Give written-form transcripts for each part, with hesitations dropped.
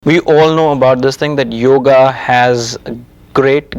We all know about this thing that yoga has a great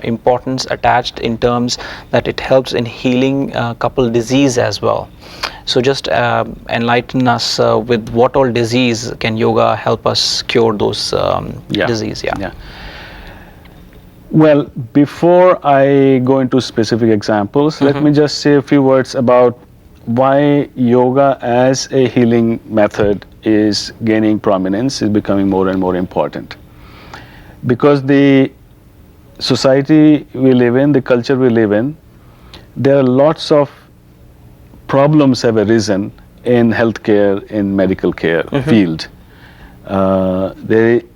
importance attached in terms that it helps in healing couple disease as well. So just enlighten us with what all disease can yoga help us cure those disease. Yeah. Well, before I go into specific examples, let me just say a few words about why yoga as a healing method is gaining prominence, is becoming more and more important. Because the society we live in, the culture we live in, there are lots of problems have arisen in healthcare, in medical care field.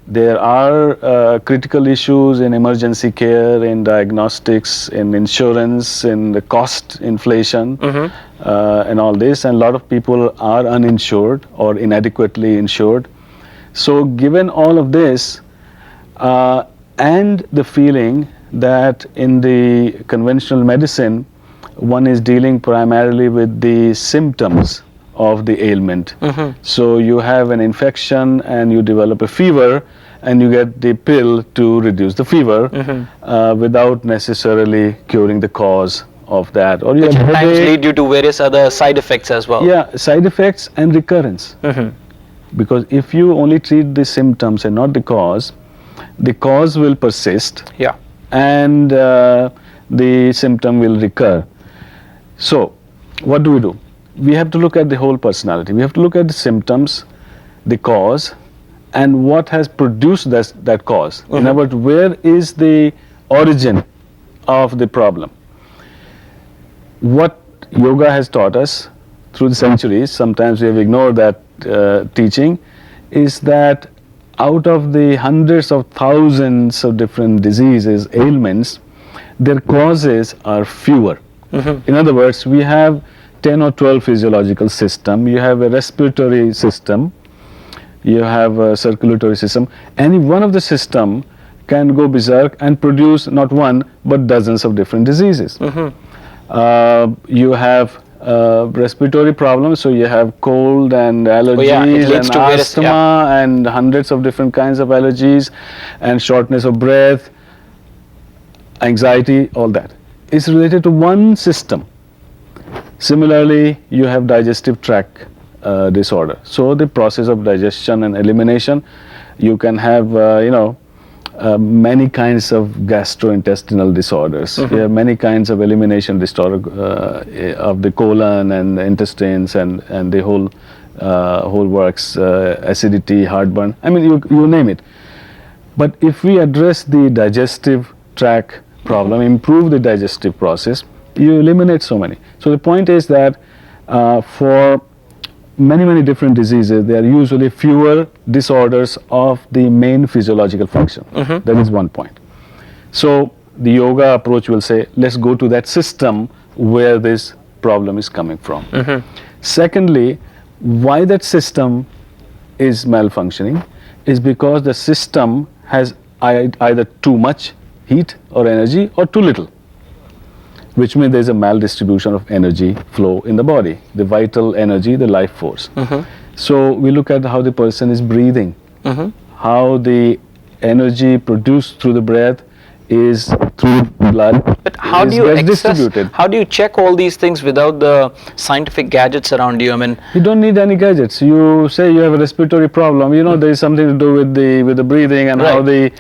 There are critical issues in emergency care, in diagnostics, in insurance, in the cost inflation, and all this. And a lot of people are uninsured or inadequately insured. So given all of this, and the feeling that in the conventional medicine, one is dealing primarily with the symptoms of the ailment. So you have an infection and you develop a fever and you get the pill to reduce the fever without necessarily curing the cause of that. Or you Which have at times headache. lead you to various other side effects as well. Yeah, side effects and recurrence. Because if you only treat the symptoms and not the cause will persist. Yeah. And the symptom will recur. So what do? We have to look at the whole personality. We have to look at the symptoms, the cause, and what has produced that cause. In other words, where is the origin of the problem? What yoga has taught us through the centuries, sometimes we have ignored that teaching, is that out of the hundreds of thousands of different diseases, ailments, their causes are fewer. In other words, we have 10 or 12 physiological system, you have a respiratory system, you have a circulatory system. Any one of the system can go berserk and produce not one but dozens of different diseases. You have respiratory problems, so you have cold and allergies and asthma and hundreds of different kinds of allergies and shortness of breath, anxiety, all that is related to one system. Similarly, you have digestive tract disorder. So the process of digestion and elimination, you can have many kinds of gastrointestinal disorders. You have many kinds of elimination disorder of the colon and the intestines and the whole works, acidity, heartburn. I mean, you name it. But if we address the digestive tract problem, improve the digestive process, you eliminate so many. So the point is that for many different diseases, there are usually fewer disorders of the main physiological function. That is one point. So the yoga approach will say, let's go to that system where this problem is coming from. Secondly, why that system is malfunctioning is because the system has either too much heat or energy or too little, which means there is a maldistribution of energy flow in the body, the vital energy, the life force. So we look at how the person is breathing, how the energy produced through the breath is through blood. But how do you distributed. How do you check all these things without the scientific gadgets around you? I mean, you don't need any gadgets. You say you have a respiratory problem. You know there is something to do with the breathing and how the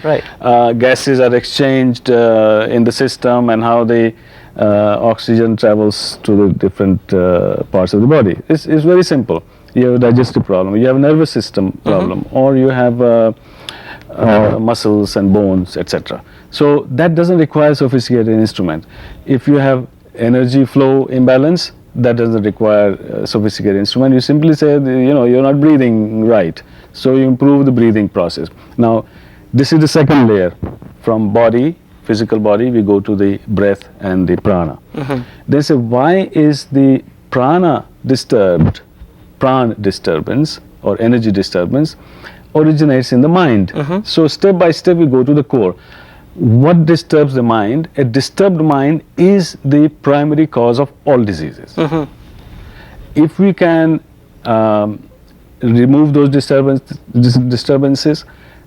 gases are exchanged in the system and how the oxygen travels to the different parts of the body. It's very simple. You have a digestive problem, you have a nervous system problem, or you have muscles and bones, etc. So that doesn't require sophisticated instrument. If you have energy flow imbalance, that doesn't require a sophisticated instrument. You simply say, you're not breathing right. So you improve the breathing process. Now, this is the second layer. From body, physical body, we go to the breath and the prana. They say, why is the prana disturbed? Prana disturbance or energy disturbance originates in the mind. So step by step we go to the core. What disturbs the mind? A disturbed mind is the primary cause of all diseases. If we can remove those disturbances,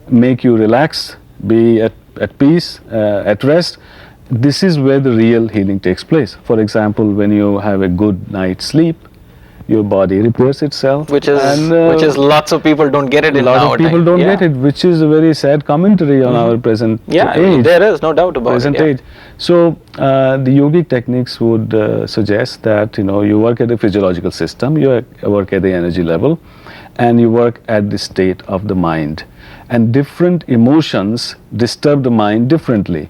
make you relax, be at peace, at rest. This is where the real healing takes place. For example, when you have a good night's sleep, your body repairs itself. Which is lots of people don't get it in a lot nowadays. of people don't get it, which is a very sad commentary on our present age. There is no doubt about present it. age. So the yogic techniques would suggest that you work at the physiological system, you work at the energy level, and you work at the state of the mind. And different emotions disturb the mind differently.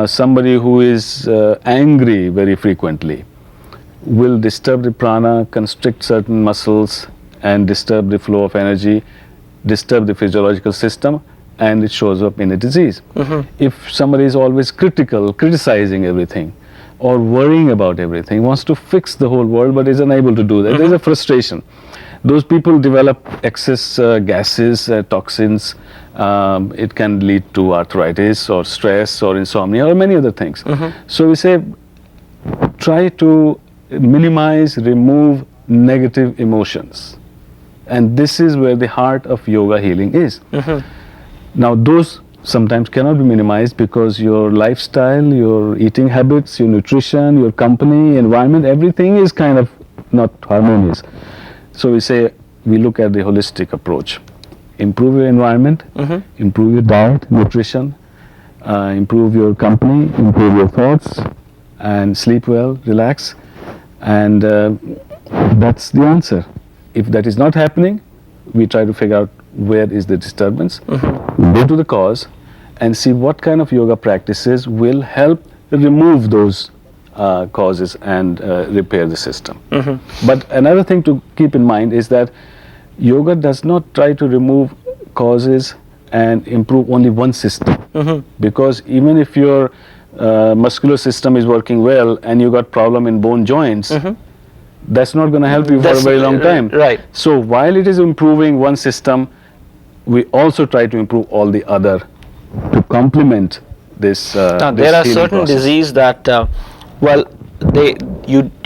Somebody who is angry very frequently will disturb the prana, constrict certain muscles, and disturb the flow of energy, disturb the physiological system, and it shows up in a disease. If somebody is always critical, criticizing everything, or worrying about everything, wants to fix the whole world but is unable to do that, there is a frustration. Those people develop excess gases, toxins. It can lead to arthritis or stress or insomnia or many other things. So we say, try to minimize, remove negative emotions. And this is where the heart of yoga healing is. Now, those sometimes cannot be minimized because your lifestyle, your eating habits, your nutrition, your company, environment, everything is kind of not harmonious. So we say, we look at the holistic approach. Improve your environment, improve your diet, nutrition, improve your company, improve your thoughts, and sleep well, relax. And that's the answer. If that is not happening, we try to figure out where is the disturbance, go to the cause, and see what kind of yoga practices will help remove those causes and repair the system. But another thing to keep in mind is that yoga does not try to remove causes and improve only one system. Because even if your muscular system is working well and you got problem in bone joints, that's not going to help you for a very long time. Right. So while it is improving one system, we also try to improve all the other to complement this. Now, this there are healing certain process. disease that,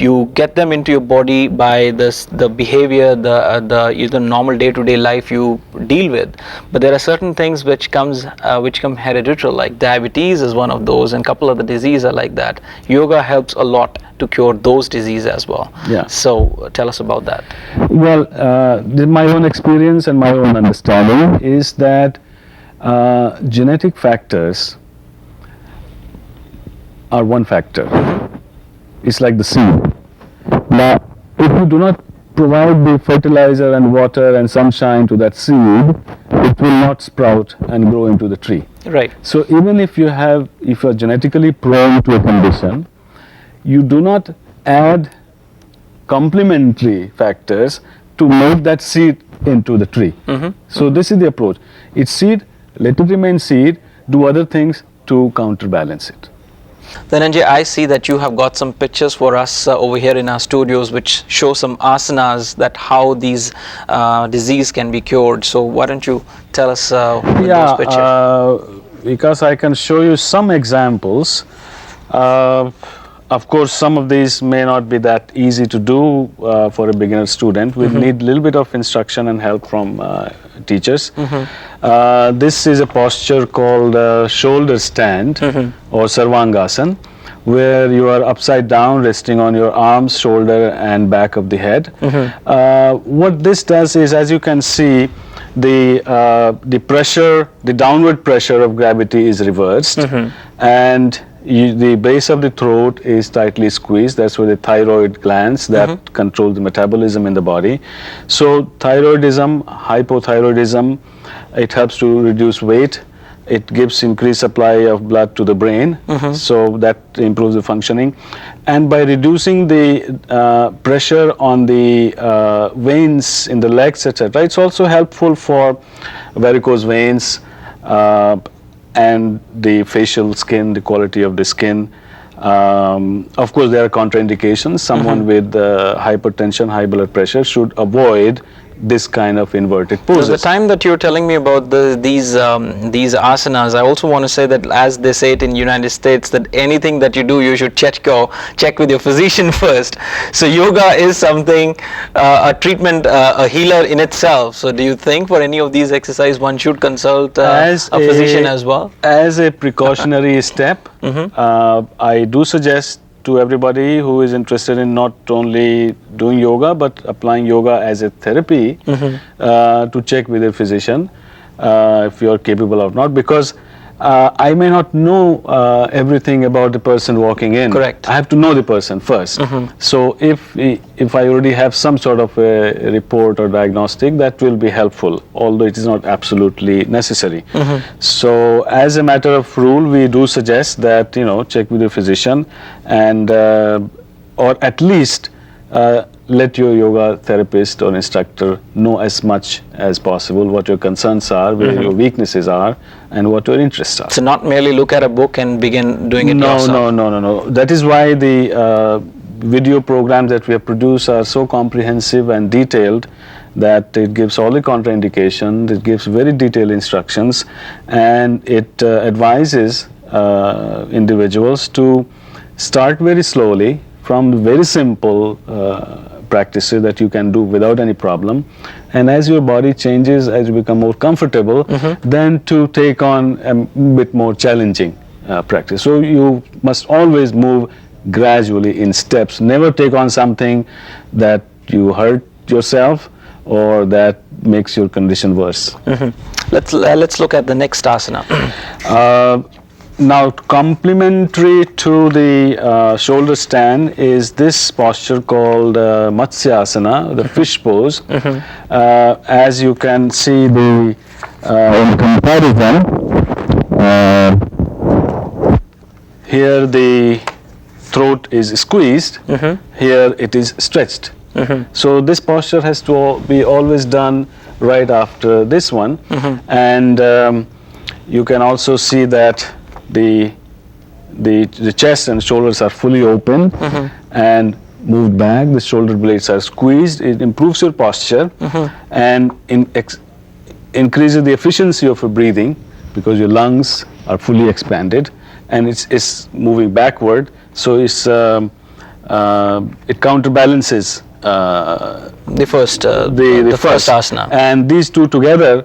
you get them into your body by the behavior, the normal day-to-day life you deal with. But there are certain things which come hereditary, like diabetes is one of those, and a couple of the diseases are like that. Yoga helps a lot to cure those diseases as well. Yeah. So tell us about that. Well, my own experience and my own understanding is that genetic factors are one factor. It's like the seed. Now, if you do not provide the fertilizer and water and sunshine to that seed, it will not sprout and grow into the tree. Right. So even if you are genetically prone to a condition, you do not add complementary factors to make that seed into the tree. So this is the approach. It's seed, let it remain seed, do other things to counterbalance it. Dhananjay, I see that you have got some pictures for us over here in our studios which show some asanas, that how these disease can be cured. So why don't you tell us with those pictures? Because I can show you some examples. Of course, some of these may not be that easy to do for a beginner student. We need a little bit of instruction and help from teachers. This is a posture called shoulder stand or Sarvangasana, where you are upside down, resting on your arms, shoulder, and back of the head. What this does is, as you can see, the pressure, the downward pressure of gravity is reversed, and the base of the throat is tightly squeezed. That's where the thyroid glands that control the metabolism in the body. So thyroidism, hypothyroidism, it helps to reduce weight. It gives increased supply of blood to the brain, so that improves the functioning. And by reducing the pressure on the veins in the legs, etc., it's also helpful for varicose veins, and the facial skin, the quality of the skin. Of course, there are contraindications. Someone with hypertension, high blood pressure should avoid this kind of inverted So poses. the time that you're telling me about these asanas, I also want to say that, as they say it in United States, that anything that you do, you should check with your physician first. So yoga is something, a treatment, a healer in itself. So do you think for any of these exercises one should consult a physician as well? As a precautionary step, I do suggest to everybody who is interested in not only doing yoga but applying yoga as a therapy to check with a physician if you are capable or not, because I may not know everything about the person walking in. Correct. I have to know the person first. So if I already have some sort of a report or diagnostic, that will be helpful, although it is not absolutely necessary. So as a matter of rule, we do suggest that check with your physician, and or at least let your yoga therapist or instructor know as much as possible what your concerns are, where your weaknesses are, and what your interests are. So not merely look at a book and begin doing it yourself. No. That is why the video programs that we have produced are so comprehensive and detailed, that it gives all the contraindications, it gives very detailed instructions, and it advises individuals to start very slowly from very simple practices that you can do without any problem, and as your body changes, as you become more comfortable, then to take on a bit more challenging practice. So you must always move gradually in steps. Never take on something that you hurt yourself or that makes your condition worse. Let's look at the next asana. Now, complementary to the shoulder stand is this posture called Matsyasana, the fish pose. As you can see, in comparison, here the throat is squeezed, here it is stretched. So this posture has to be always done right after this one, and you can also see that the chest and shoulders are fully open and moved back. The shoulder blades are squeezed. It improves your posture and increases the efficiency of your breathing, because your lungs are fully expanded and it's moving backward. So it counterbalances the first asana. And these two together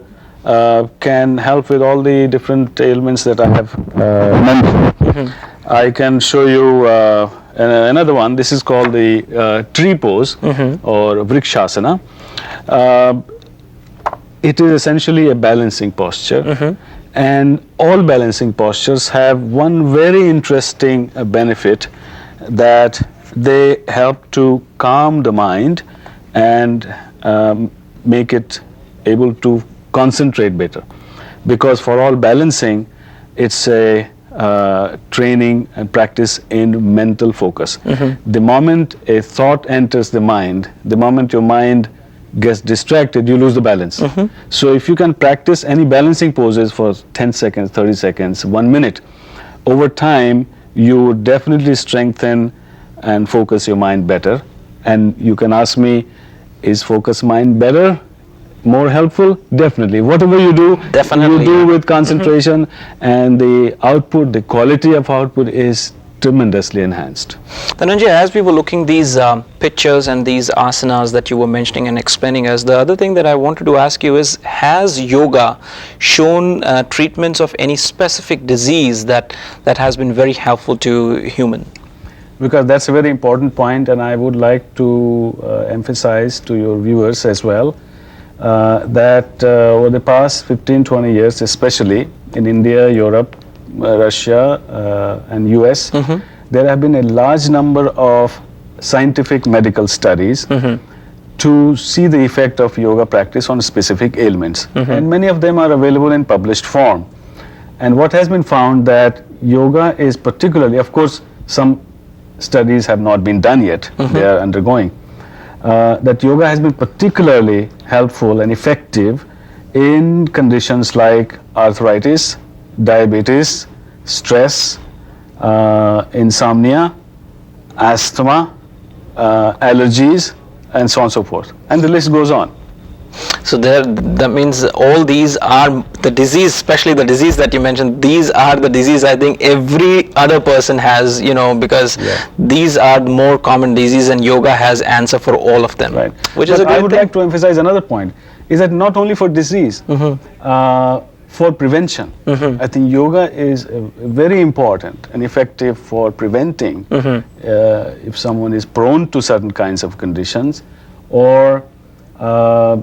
can help with all the different ailments that I have mentioned. I can show you another one. This is called the tree pose or Vrikshasana. It is essentially a balancing posture, and all balancing postures have one very interesting benefit, that they help to calm the mind and make it able to concentrate better, because for all balancing, it's a training and practice in mental focus. The moment a thought enters the mind, the moment your mind gets distracted, you lose the balance. So if you can practice any balancing poses for 10 seconds, 30 seconds, 1 minute, over time you would definitely strengthen and focus your mind better. And you can ask me, is focus mind better, more helpful? Definitely. Whatever you do, you do with concentration, and the output, the quality of output is tremendously enhanced. Dhananjaya, as we were looking these pictures and these asanas that you were mentioning and explaining us, the other thing that I wanted to ask you is, has yoga shown treatments of any specific disease that has been very helpful to human? Because that's a very important point, and I would like to emphasize to your viewers as well, that over the past 15-20 years, especially in India, Europe, Russia and US, there have been a large number of scientific medical studies to see the effect of yoga practice on specific ailments. And many of them are available in published form. And what has been found, that yoga is particularly, of course, some studies have not been done yet, they are undergoing, that yoga has been particularly helpful and effective in conditions like arthritis, diabetes, stress, insomnia, asthma, allergies, and so on and so forth. And the list goes on. So that means all these are the disease, especially the disease that you mentioned. These are the disease I think every other person has, because these are more common disease, and yoga has answer for all of them. Right. Which but is a great I would thing. like to emphasize another point, is that not only for disease, for prevention, I think yoga is very important and effective for preventing if someone is prone to certain kinds of conditions, or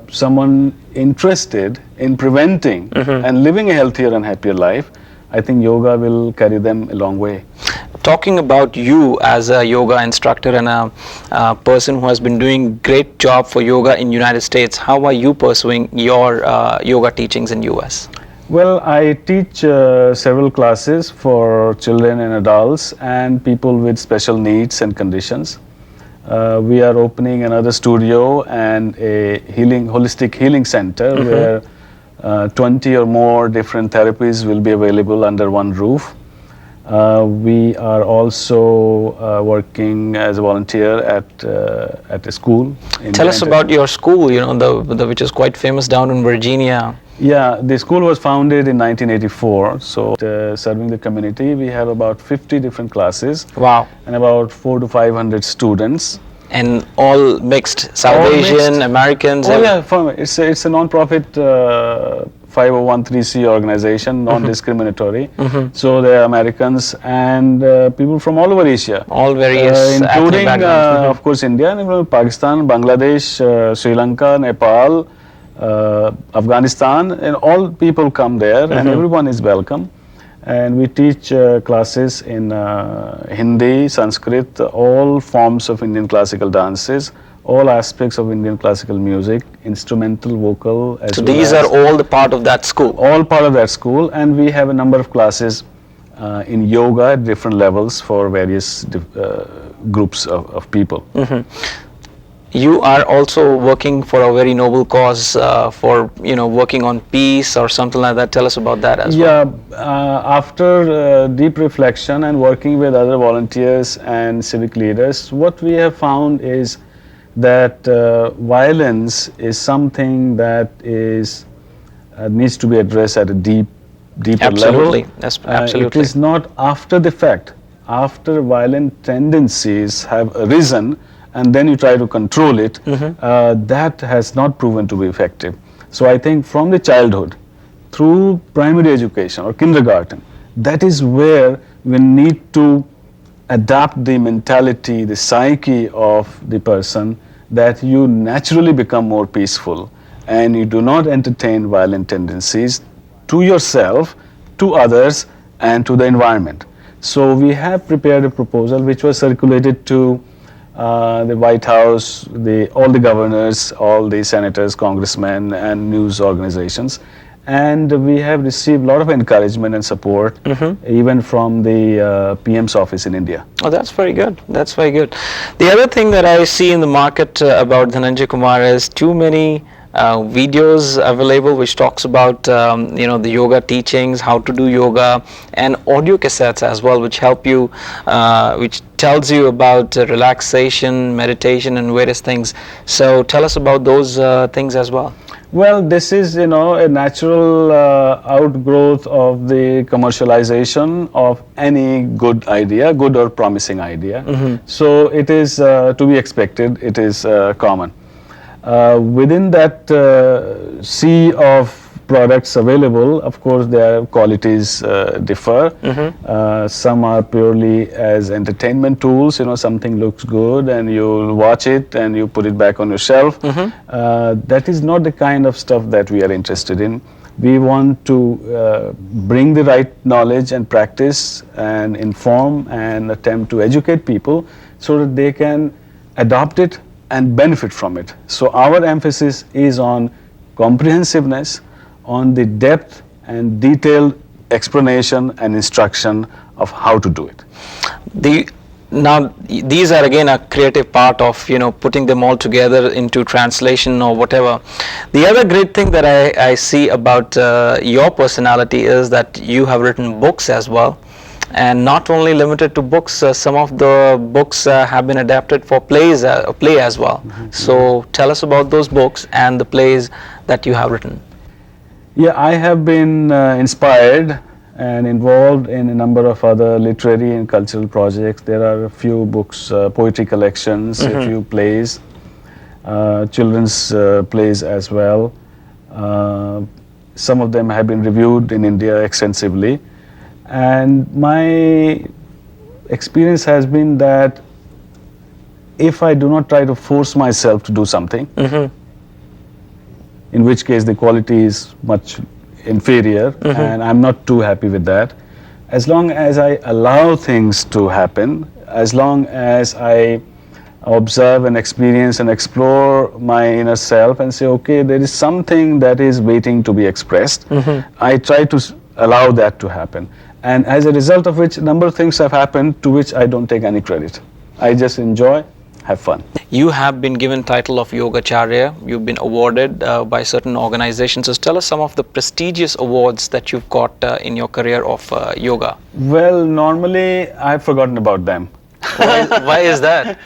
someone interested in preventing and living a healthier and happier life. I think yoga will carry them a long way. Talking about you as a yoga instructor and a person who has been doing great job for yoga in United States, how are you pursuing your yoga teachings in US? Well, I teach several classes for children and adults and people with special needs and conditions. We are opening another studio and a holistic healing center where 20 or more different therapies will be available under one roof. We are also working as a volunteer at a school. Tell us about your school, which is quite famous down in Virginia. Yeah, the school was founded in 1984. So serving the community, we have about 50 different classes. Wow. And about 400 to 500 students. And all mixed, South Asian, Americans. Oh yeah, it's a non-profit 501(c) organization, non-discriminatory. So there are Americans and people from all over Asia. All various including of course India, and Pakistan, Bangladesh, Sri Lanka, Nepal, Afghanistan, and all people come there and everyone is welcome. And we teach classes in Hindi, Sanskrit, all forms of Indian classical dances, all aspects of Indian classical music, instrumental, vocal. So these are all the part of that school? All part of that school, and we have a number of classes in yoga at different levels for various groups of people. You are also working for a very noble cause, for working on peace or something like that. Tell us about that as well. Yeah, after deep reflection and working with other volunteers and civic leaders, what we have found is that violence is something that needs to be addressed at a deeper Absolutely. level. Absolutely. It is not after the fact, after violent tendencies have arisen, and then you try to control it, that has not proven to be effective. So I think from the childhood, through primary education or kindergarten, that is where we need to adapt the mentality, the psyche of the person, that you naturally become more peaceful and you do not entertain violent tendencies to yourself, to others, and to the environment. So we have prepared a proposal which was circulated to the White House, all the governors, all the senators, congressmen, and news organizations. And we have received a lot of encouragement and support, even from the PM's office in India. Oh, that's very good. That's very good. The other thing that I see in the market about Dhananjaya Kumar is too many videos available which talks about the yoga teachings, how to do yoga, and audio cassettes as well, which help you, which tells you about relaxation, meditation, and various things. So tell us about those things as well. Well, this is a natural outgrowth of the commercialization of any good idea, good or promising idea. So it is to be expected. It is common. Within that sea of products available, of course, their qualities differ. Some are purely as entertainment tools. Something looks good and you watch it and you put it back on your shelf. That is not the kind of stuff that we are interested in. We want to bring the right knowledge and practice and inform and attempt to educate people so that they can adopt it and benefit from it. So our emphasis is on comprehensiveness, on the depth and detailed explanation and instruction of how to do it. Now these are again a creative part of putting them all together into translation or whatever. The other great thing that I see about your personality is that you have written books as well. And not only limited to books, some of the books have been adapted for play as well. So tell us about those books and the plays that you have written. Yeah, I have been inspired and involved in a number of other literary and cultural projects. There are a few books, poetry collections, a few plays, children's plays as well. Some of them have been reviewed in India extensively. And my experience has been that if I do not try to force myself to do something, in which case the quality is much inferior, and I'm not too happy with that. As long as I allow things to happen, as long as I observe and experience and explore my inner self and say, okay, there is something that is waiting to be expressed, I try to allow that to happen. And as a result of which, a number of things have happened to which I don't take any credit. I just enjoy, have fun. You have been given title of Yogacharya. You've been awarded by certain organizations. So tell us some of the prestigious awards that you've got in your career of yoga. Well, normally I've forgotten about them. Why is that?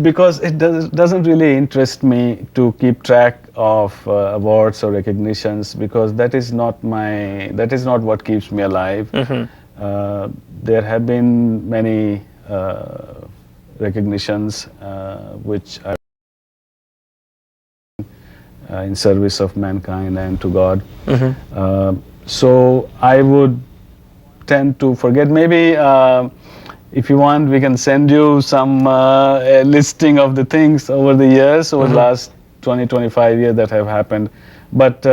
Because it doesn't really interest me to keep track of awards or recognitions, because that is not what keeps me alive. There have been many recognitions which are in service of mankind and to God. So I would tend to forget. Maybe if you want, we can send you some a listing of the things over the years, over the last 20-25 years that have happened. But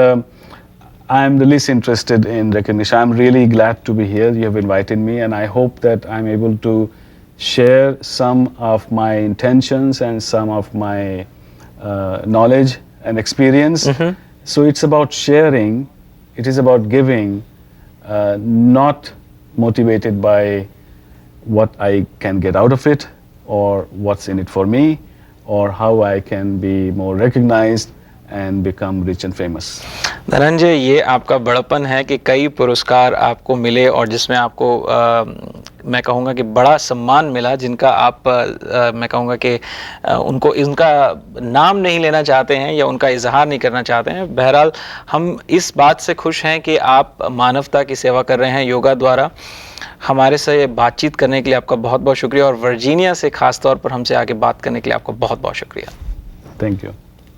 I'm the least interested in recognition. I'm really glad to be here. You have invited me, and I hope that I'm able to share some of my intentions and some of my knowledge and experience. So it's about sharing, it is about giving, not motivated by what I can get out of it, or what's in it for me, or how I can be more recognized and become rich and famous. Dhananjay, ये आपका बड़प्पन है कि कई पुरस्कार आपको मिले और जिसमें आपको मैं कहूँगा कि बड़ा सम्मान मिला, जिनका आप मैं कहूँगा कि उनको इनका नाम नहीं लेना चाहते हैं या उनका इजहार नहीं करना चाहते हैं. बहरहाल हम इस बात से खुश हैं कि आप मानवता की सेवा कर रहे हैं योगा द्वारा. हमारे से बातचीत करने के लिए आपका बहुत बहुत शुक्रिया, और वर्जीनिया से खास तौर पर हमसे आके बात करने के लिए आपका बहुत बहुत शुक्रिया. थैंक यू,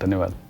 धन्यवाद.